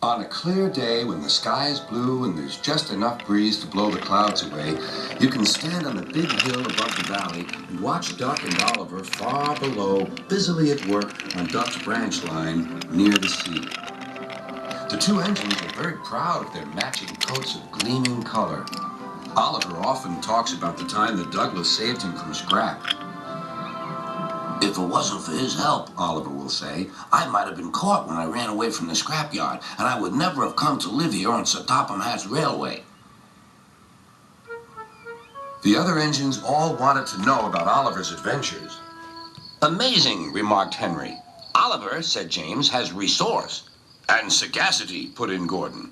On a clear day when the sky is blue and there's just enough breeze to blow the clouds away, you can stand on the big hill above the valley and watch Duck and Oliver far below, busily at work on Duck's branch line near the sea. The two engines are very proud of their matching coats of gleaming color. Oliver often talks about the time that Douglas saved him from scrap. "If it wasn't for his help," Oliver will say, "I might have been caught when I ran away from the scrapyard, and I would never have come to live here on ThomasWoodenRailway." The other engines all wanted to know about Oliver's adventures. "Amazing," remarked Henry. "Oliver," said James, "has resource." "And sagacity," put in Gordon.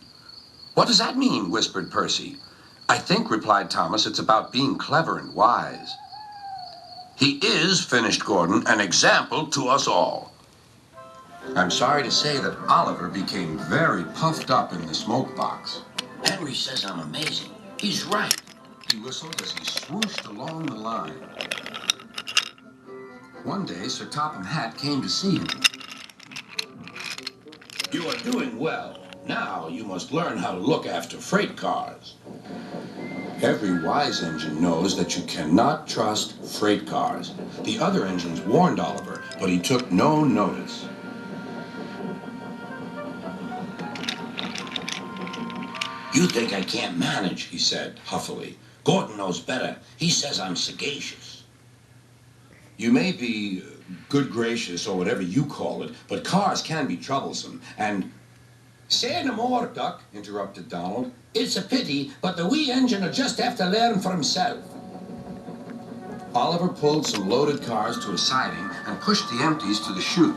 "What does that mean?" whispered Percy. "I think," replied Thomas, "it's about being clever and wise." "He is," finished Gordon, "an example to us all." I'm sorry to say that Oliver became very puffed up in the smoke box. "Henry says I'm amazing. He's right," he whistled as he swooshed along the line. One day, Sir Topham Hatt came to see him. "You are doing well. Now you must learn how to look after freight cars." Every wise engine knows that you cannot trust freight cars. The other engines warned Oliver, but he took no notice. "You think I can't manage," he said huffily. "Gordon knows better. He says I'm sagacious." "You may be good gracious or whatever you call it, but cars can be troublesome, and—" "Say no more, Duck," interrupted Donald. "It's a pity, but the wee engine'll just have to learn for himself." Oliver pulled some loaded cars to a siding and pushed the empties to the chute.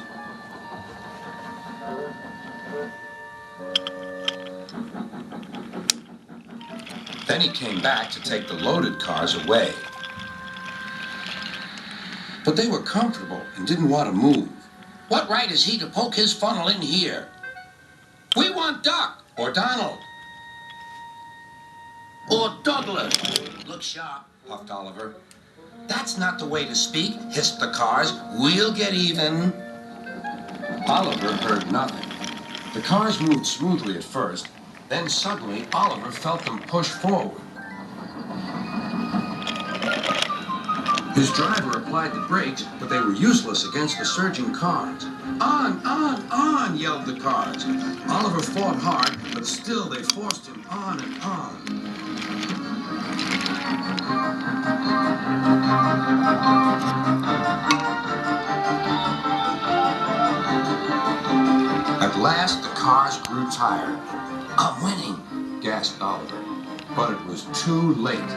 Then he came back to take the loaded cars away. But they were comfortable and didn't want to move. "What right has he to poke his funnel in here? We want Duck or Donald or Douglas." "Look sharp," puffed Oliver. "That's not the way to speak," hissed the cars. "We'll get even." Oliver heard nothing. The cars moved smoothly at first, then suddenly Oliver felt them push forward. His driver applied the brakes, but they were useless against the surging cars. "On, on," yelled the cars. Oliver fought hard, but still they forced him on and on. At last, the cars grew tired. "I'm winning," gasped Oliver. But it was too late.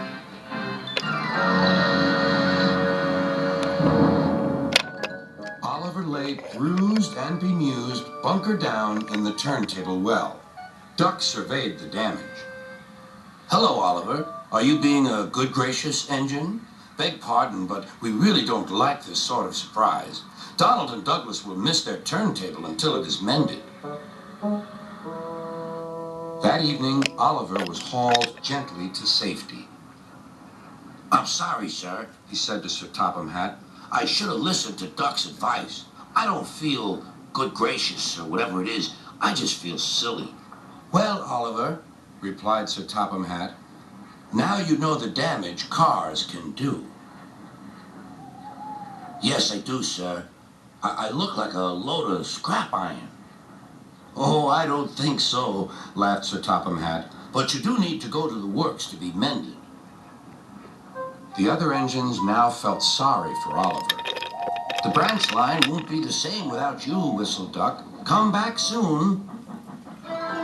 Oliver lay bruised and bemused, bunker down in the turntable well. Duck surveyed the damage. "Hello, Oliver. Are you being a good gracious engine? Beg pardon, but we really don't like this sort of surprise. Donald and Douglas will miss their turntable until it is mended." That evening, Oliver was hauled gently to safety. "I'm sorry, sir," he said to Sir Topham Hatt. "I should have listened to Duck's advice. I don't feel good gracious or whatever it is. I just feel silly." "Well, Oliver," replied Sir Topham Hatt, "now you know the damage cars can do." "Yes, I do, sir. I look like a load of scrap iron." "Oh, I don't think so," laughed Sir Topham Hatt. "But you do need to go to the works to be mended." The other engines now felt sorry for Oliver. "The branch line won't be the same without you," whistled Duck. "Come back soon."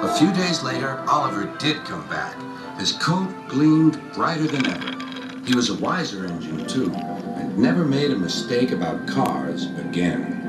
A few days later, Oliver did come back. His coat gleamed brighter than ever. He was a wiser engine, too, and never made a mistake about cars again.